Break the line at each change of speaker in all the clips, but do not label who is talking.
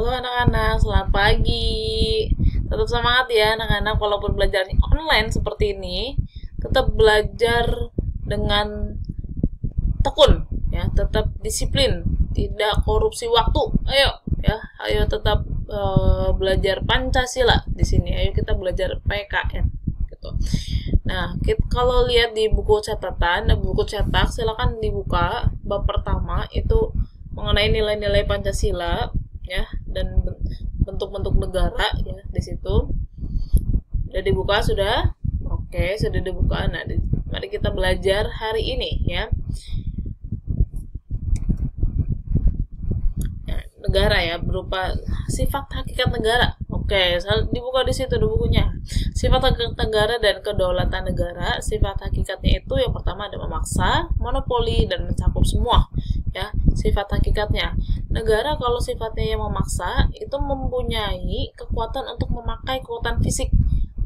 Halo anak-anak, selamat pagi. Tetap semangat ya anak-anak, walaupun belajar online seperti ini, tetap belajar dengan tekun ya, tetap disiplin, tidak korupsi waktu. Ayo ya, ayo tetap belajar Pancasila di sini. Ayo kita belajar PKN gitu. Nah, kalau lihat di buku catatan, buku cetak, silakan dibuka bab pertama itu mengenai nilai-nilai Pancasila ya, dan bentuk-bentuk negara ya di situ. Sudah dibuka sudah? Oke, sudah dibuka. Nah, mari kita belajar hari ini ya. Negara ya, berupa sifat hakikat negara. Oke, dibuka di situ bukunya. Sifat hakikat negara dan kedaulatan negara. Sifat hakikatnya itu yang pertama ada memaksa, monopoli, dan mencakup semua. Ya, sifat hakikatnya. Negara kalau sifatnya yang memaksa itu mempunyai kekuatan untuk memakai kekuatan fisik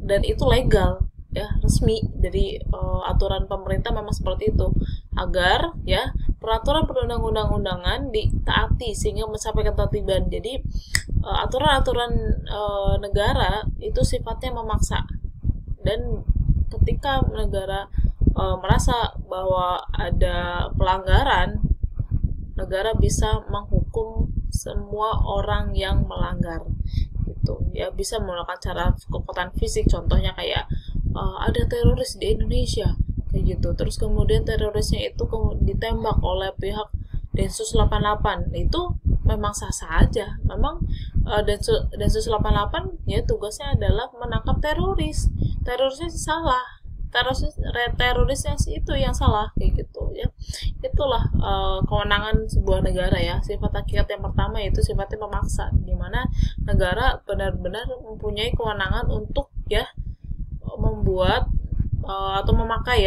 dan itu legal ya, resmi dari aturan pemerintah memang seperti itu, agar ya peraturan perundang-undangan ditaati sehingga mencapai ketertiban. Jadi aturan-aturan negara itu sifatnya memaksa, dan ketika negara merasa bahwa ada pelanggaran, negara bisa menghukum semua orang yang melanggar gitu ya, bisa menggunakan cara kekuatan fisik, contohnya kayak ada teroris di Indonesia kayak gitu, terus kemudian terorisnya itu ditembak oleh pihak Densus 88, itu memang sah-sah aja. Memang Densus 88 ya tugasnya adalah menangkap terorisnya salah, terorisnya itu yang salah kayak gitu ya. Itulah kewenangan sebuah negara ya. Sifat hakikat yang pertama itu sifatnya memaksa, di mana negara benar-benar mempunyai kewenangan untuk ya membuat atau memakai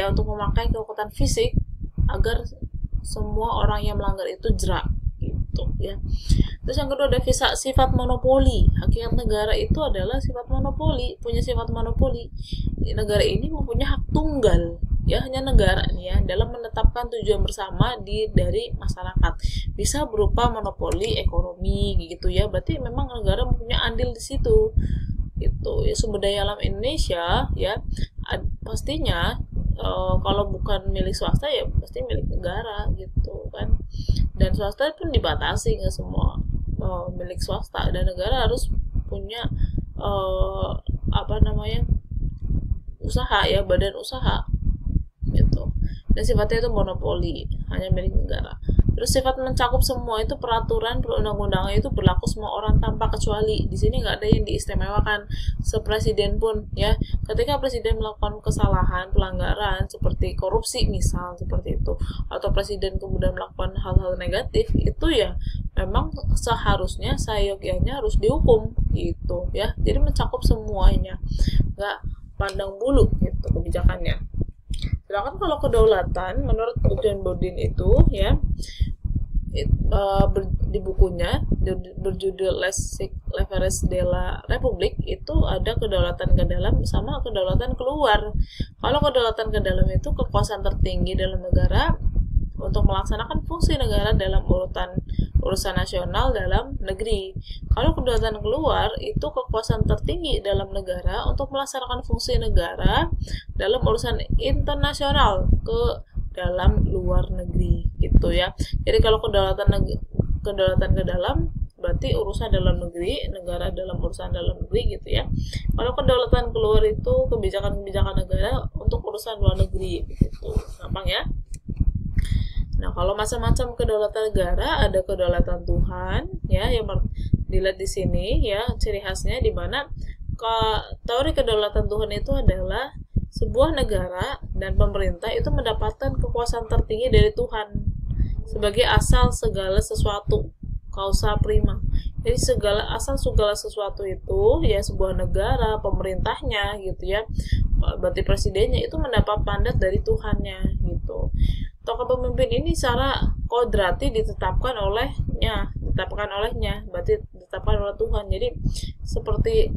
kekuatan fisik agar semua orang yang melanggar itu jerak gitu ya. Terus yang kedua ada sifat monopoli. Hakikat negara itu adalah sifat monopoli, punya sifat monopoli. Negara ini mempunyai hak tunggal ya, hanya negara nih ya dalam menetapkan tujuan bersama dari masyarakat. Bisa berupa monopoli ekonomi gitu ya. Berarti memang negara mempunyai andil di situ. Gitu ya, sumber daya alam Indonesia ya pastinya kalau bukan milik swasta ya pasti milik negara gitu kan, dan swasta pun dibatasi, nggak semua milik swasta, dan negara harus punya usaha ya, badan usaha gitu, dan sifatnya itu monopoli, hanya milik negara. Terus sifat mencakup semua itu peraturan perundang-undangan itu berlaku semua orang tanpa kecuali. Di sini nggak ada yang diistimewakan. Sepresiden pun ya, ketika presiden melakukan kesalahan, pelanggaran seperti korupsi misal seperti itu, atau presiden kemudian melakukan hal-hal negatif, itu ya memang seharusnya seyogyanya harus dihukum gitu ya. Jadi mencakup semuanya, nggak pandang bulu gitu kebijakannya. Sedangkan kalau kedaulatan menurut John Bodin itu ya di bukunya berjudul Leveres de la Republik itu ada kedaulatan ke dalam sama kedaulatan keluar. Kalau kedaulatan ke dalam itu kekuasaan tertinggi dalam negara untuk melaksanakan fungsi negara dalam urusan nasional dalam negeri. Kalau kedaulatan keluar itu kekuasaan tertinggi dalam negara untuk melaksanakan fungsi negara dalam urusan internasional ke dalam luar negeri gitu ya. Jadi kalau kedaulatan ke dalam berarti urusan dalam negeri, negara dalam urusan dalam negeri gitu ya. Kalau kedaulatan keluar itu kebijakan-kebijakan negara untuk urusan luar negeri gitu. Gampang ya. Nah, kalau macam-macam kedaulatan negara, ada kedaulatan Tuhan ya, yang dilihat di sini ya, ciri khasnya di mana teori kedaulatan Tuhan itu adalah sebuah negara dan pemerintah itu mendapatkan kekuasaan tertinggi dari Tuhan sebagai asal segala sesuatu, causa prima. Jadi segala sesuatu itu ya sebuah negara, pemerintahnya gitu ya, berarti presidennya itu mendapat mandat dari Tuhannya gitu. Tokoh pemimpin ini secara kodrati ditetapkan olehnya, berarti ditetapkan oleh Tuhan. Jadi seperti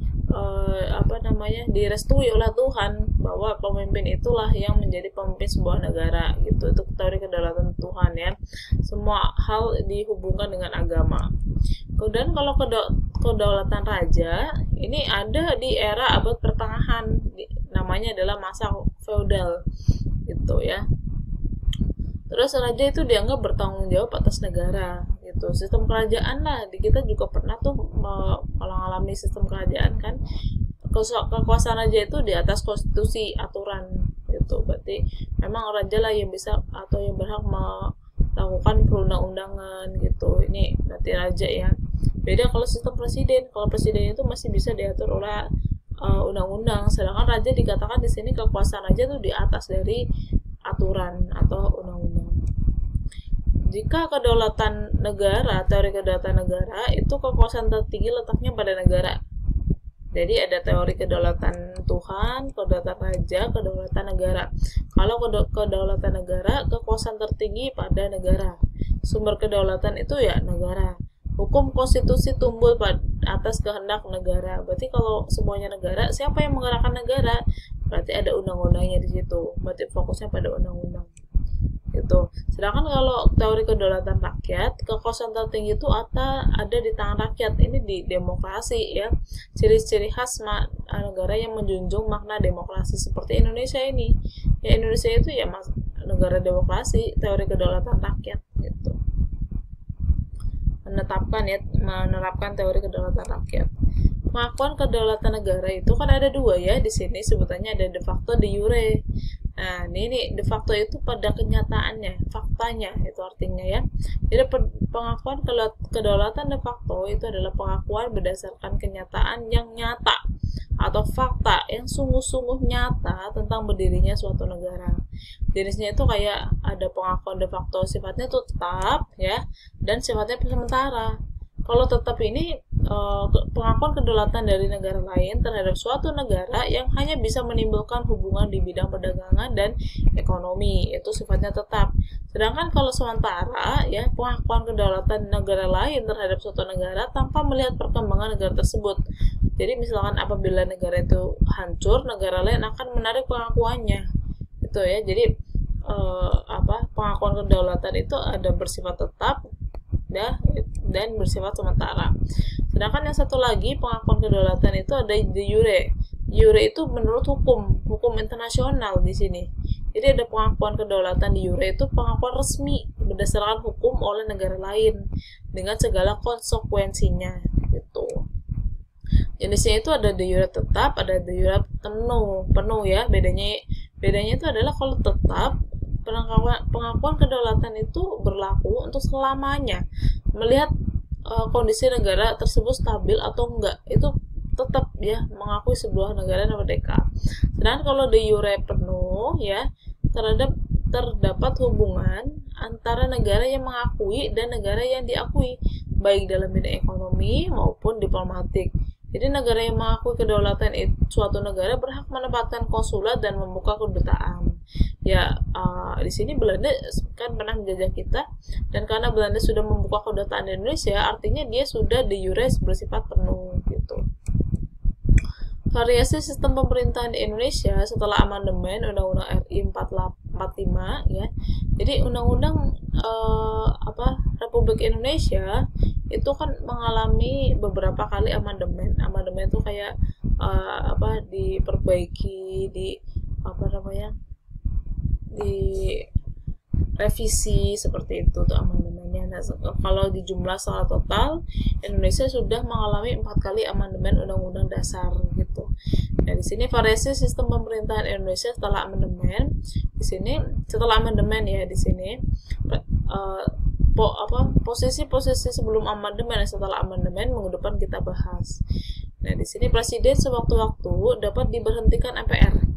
direstui oleh Tuhan bahwa pemimpin itulah yang menjadi pemimpin sebuah negara gitu. Itu teori kedaulatan Tuhan ya. Semua hal dihubungkan dengan agama. Kemudian kalau kedaulatan raja ini ada di era abad pertengahan, namanya adalah masa feodal gitu ya. Terus raja itu dianggap bertanggung jawab atas negara gitu. Sistem kerajaan lah, di kita juga pernah tuh mengalami sistem kerajaan kan. Kekuasaan raja itu di atas konstitusi, aturan gitu. Berarti memang raja lah yang bisa atau yang berhak melakukan perundang-undangan gitu. Ini berarti raja ya. Beda kalau sistem presiden. Kalau presiden itu masih bisa diatur oleh undang-undang, sedangkan raja dikatakan di sini kekuasaan raja itu di atas dari aturan atau undang-undang. Jika kedaulatan negara, teori kedaulatan negara itu kekuasaan tertinggi letaknya pada negara. Jadi ada teori kedaulatan Tuhan, kedaulatan raja, kedaulatan negara. Kalau kedaulatan negara, kekuasaan tertinggi pada negara. Sumber kedaulatan itu ya negara. Hukum konstitusi tumbuh atas kehendak negara. Berarti kalau semuanya negara, siapa yang menggerakkan negara? Berarti ada undang-undangnya di situ. Berarti fokusnya pada undang-undang. Gitu. Sedangkan kalau teori kedaulatan rakyat, kekuasaan tertinggi itu ada di tangan rakyat. Ini di demokrasi ya. Ciri-ciri khas negara yang menjunjung makna demokrasi seperti Indonesia ini. Ya Indonesia itu ya negara demokrasi, teori kedaulatan rakyat gitu. Menerapkan teori kedaulatan rakyat. Pengakuan kedaulatan negara itu kan ada dua ya, di sini sebutannya ada de facto, de jure. Nah, ini de facto itu pada kenyataannya, faktanya itu artinya ya. Jadi pengakuan kedaulatan de facto itu adalah pengakuan berdasarkan kenyataan yang nyata atau fakta yang sungguh-sungguh nyata tentang berdirinya suatu negara. Jenisnya itu kayak ada pengakuan de facto sifatnya itu tetap ya, dan sifatnya sementara. Kalau tetap ini pengakuan kedaulatan dari negara lain terhadap suatu negara yang hanya bisa menimbulkan hubungan di bidang perdagangan dan ekonomi, itu sifatnya tetap. Sedangkan kalau sementara ya, pengakuan kedaulatan negara lain terhadap suatu negara tanpa melihat perkembangan negara tersebut. Jadi misalkan apabila negara itu hancur, negara lain akan menarik pengakuannya. Itu ya. Jadi pengakuan kedaulatan itu ada bersifat tetap ya, dan bersifat sementara. Sedangkan yang satu lagi pengakuan kedaulatan itu ada de jure. Jure itu menurut hukum internasional di sini. Jadi ada pengakuan kedaulatan de jure itu pengakuan resmi berdasarkan hukum oleh negara lain dengan segala konsekuensinya gitu. Jenisnya itu ada de jure tetap, ada de jure penuh ya. Bedanya itu adalah kalau tetap pengakuan kedaulatan itu berlaku untuk selamanya. Melihat kondisi negara tersebut stabil atau enggak, itu tetap ya mengakui sebuah negara yang merdeka. Sedangkan kalau de jure penuh ya, terdapat hubungan antara negara yang mengakui dan negara yang diakui, baik dalam bidang ekonomi maupun diplomatik. Jadi negara yang mengakui kedaulatan suatu negara berhak menempatkan konsulat dan membuka kedutaan. Ya, di sini Belanda kan pernah menjajah kita, dan karena Belanda sudah membuka kedutaan di Indonesia, artinya dia sudah de jure bersifat penuh gitu. Variasi sistem pemerintahan di Indonesia setelah amandemen Undang-Undang RI 45 ya. Jadi Undang-Undang Republik Indonesia itu kan mengalami beberapa kali amandemen. Amandemen itu kayak diperbaiki, di revisi seperti itu tuh amandemennya. Nah, kalau di jumlah secara total Indonesia sudah mengalami 4 kali amandemen Undang-Undang Dasar gitu. Nah, di sini variasi sistem pemerintahan Indonesia setelah amandemen. Di sini setelah amandemen ya, di sini posisi-posisi sebelum amandemen dan setelah amandemen minggu depan kita bahas. Nah, di sini presiden sewaktu-waktu dapat diberhentikan MPR.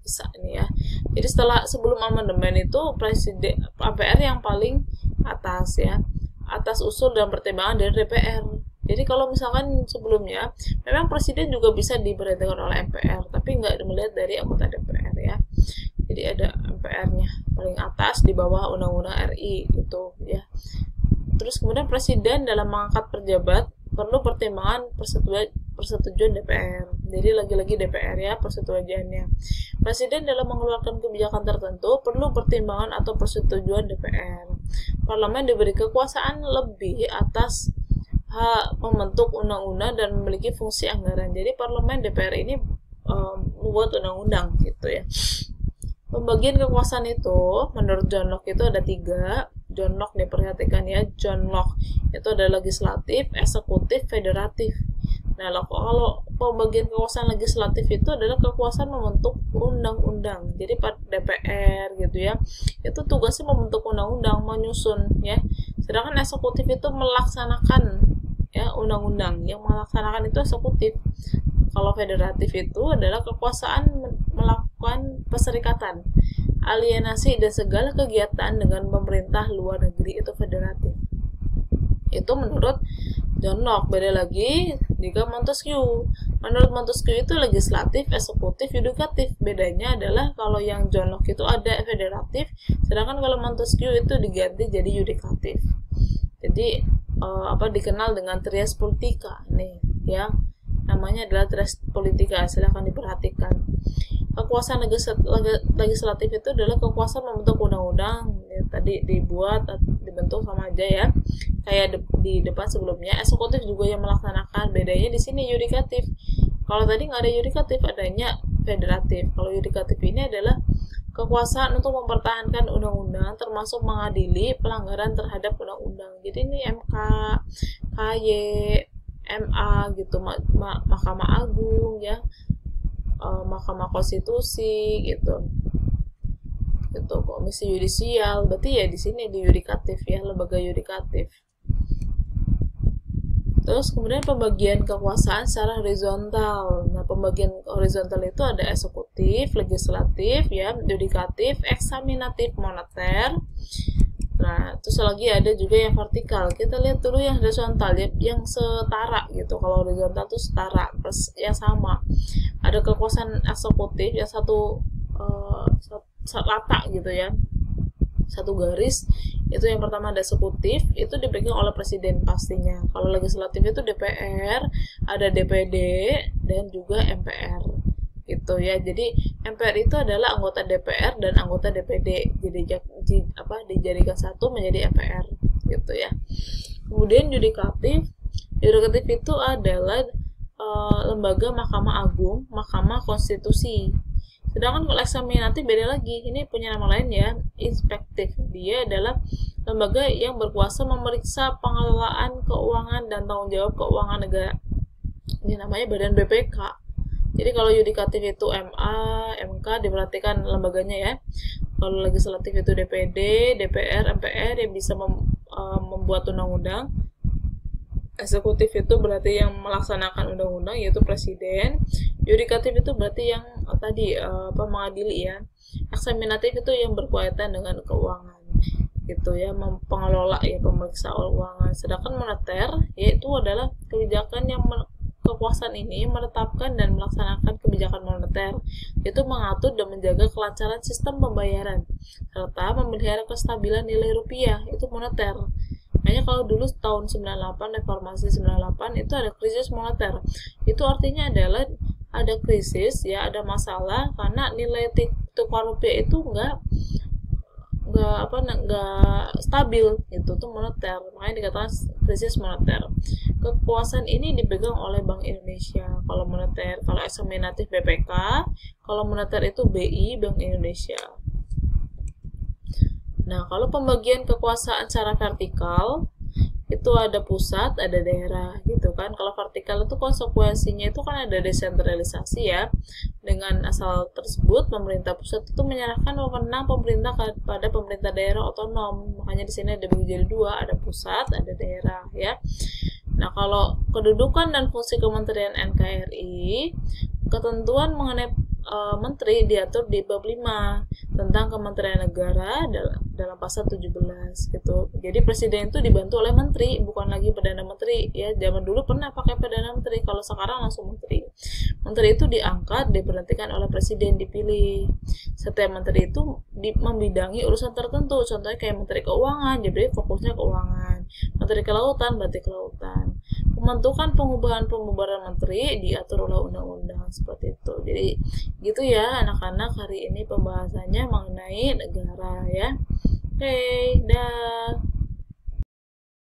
Bisa ini ya. Jadi sebelum amandemen itu presiden MPR yang paling atas ya, atas usul dan pertimbangan dari DPR. Jadi kalau misalkan sebelumnya memang presiden juga bisa diberhentikan oleh MPR, tapi nggak melihat dari anggota DPR ya. Jadi ada MPR-nya paling atas di bawah Undang-Undang RI itu ya. Terus kemudian presiden dalam mengangkat pejabat perlu pertimbangan persetujuan DPR. Jadi lagi-lagi DPR ya persetujuannya. Presiden dalam mengeluarkan kebijakan tertentu perlu pertimbangan atau persetujuan DPR. Parlemen diberi kekuasaan lebih atas hak membentuk undang-undang dan memiliki fungsi anggaran. Jadi parlemen DPR ini membuat undang-undang gitu ya. Pembagian kekuasaan itu menurut John Locke itu ada 3. John Locke diperhatikan ya, John Locke itu ada legislatif, eksekutif, federatif. Nah, kalau pembagian kekuasaan legislatif itu adalah kekuasaan membentuk undang-undang. Jadi DPR gitu ya, itu tugasnya membentuk undang-undang, menyusun ya. Sedangkan eksekutif itu melaksanakan ya undang-undang. Yang melaksanakan itu eksekutif. Kalau federatif itu adalah kekuasaan melakukan perserikatan, alienasi dan segala kegiatan dengan pemerintah luar negeri, itu federatif. Itu menurut John Locke. Beda lagi jika Montesquieu. Menurut Montesquieu itu legislatif, eksekutif, yudikatif. Bedanya adalah kalau yang John Locke itu ada federatif, sedangkan kalau Montesquieu itu diganti jadi yudikatif. Jadi dikenal dengan trias politica nih ya. Namanya adalah trias politica, silahkan diperhatikan. Kekuasaan legislatif itu adalah kekuasaan membentuk undang-undang ya, tadi dibentuk sama aja ya, kayak di depan sebelumnya. Eksekutif juga yang melaksanakan, bedanya di sini yudikatif. Kalau tadi nggak ada yudikatif, adanya federatif. Kalau yudikatif ini adalah kekuasaan untuk mempertahankan undang-undang, termasuk mengadili pelanggaran terhadap undang-undang. Jadi ini MK, KY, MA gitu, Mahkamah Agung ya, Mahkamah Konstitusi gitu, Komisi Yudisial. Berarti ya di sini di yudikatif ya, lembaga yudikatif. Terus kemudian pembagian kekuasaan secara horizontal. Nah, pembagian horizontal itu ada eksekutif, legislatif ya, yudikatif, eksaminatif, moneter. Nah, terus lagi ada juga yang vertikal. Kita lihat dulu yang horizontal, yang setara gitu. Kalau horizontal itu setara, yang sama. Ada kekuasaan eksekutif yang satu rata gitu ya, satu garis. Itu yang pertama ada eksekutif, itu dipegang oleh presiden pastinya. Kalau legislatif itu DPR, ada DPD dan juga MPR gitu ya. Jadi MPR itu adalah anggota DPR dan anggota DPD, jadi dijadikan satu menjadi MPR gitu ya. Kemudian yudikatif itu adalah lembaga Mahkamah Agung, Mahkamah Konstitusi. Sedangkan kalau eksaminatif beda lagi, ini punya nama lain ya, inspektif. Dia adalah lembaga yang berkuasa memeriksa pengelolaan keuangan dan tanggung jawab keuangan negara. Ini namanya Badan BPK. Jadi kalau yudikatif itu MA, MK, diperhatikan lembaganya ya. Kalau legislatif itu DPD, DPR, MPR yang bisa membuat undang-undang. Eksekutif itu berarti yang melaksanakan undang-undang, yaitu presiden. Yudikatif itu berarti yang mengadili ya. Eksaminatif itu yang berkaitan dengan keuangan gitu ya, pengelola ya, pemeriksa keuangan. Sedangkan moneter yaitu adalah kebijakan yang kekuasaan ini menetapkan dan melaksanakan kebijakan moneter, yaitu mengatur dan menjaga kelancaran sistem pembayaran serta memelihara kestabilan nilai rupiah, itu moneter. Makanya kalau dulu tahun 98, reformasi 98 itu ada krisis moneter. Itu artinya adalah ada krisis ya, ada masalah karena nilai tukar rupiah itu enggak stabil, itu tuh moneter. Makanya dikatakan krisis moneter. Kekuasaan ini dipegang oleh Bank Indonesia. Kalau moneter, kalau eksaminatif BPK, kalau moneter itu BI, Bank Indonesia. Nah, kalau pembagian kekuasaan secara vertikal itu ada pusat, ada daerah gitu kan. Kalau vertikal itu konsekuensinya itu kan ada desentralisasi ya. Dengan asal tersebut, pemerintah pusat itu menyerahkan wewenang pemerintah kepada pemerintah daerah otonom. Makanya di sini ada jadi dua, ada pusat, ada daerah ya. Nah, kalau kedudukan dan fungsi Kementerian NKRI, ketentuan mengenai menteri diatur di bab 5 tentang Kementerian Negara dalam pasal 17 gitu. Jadi presiden itu dibantu oleh menteri, bukan lagi perdana menteri ya. Zaman dulu pernah pakai perdana menteri, kalau sekarang langsung menteri. Menteri itu diangkat, diberhentikan oleh presiden, dipilih. Setiap menteri itu membidangi urusan tertentu. Contohnya kayak menteri keuangan, jadi fokusnya keuangan. Menteri kelautan, berarti kelautan. Pembentukan pembubaran menteri diatur oleh undang-undang seperti itu. Jadi gitu ya anak-anak, hari ini pembahasannya mengenai negara ya. Oke, dah.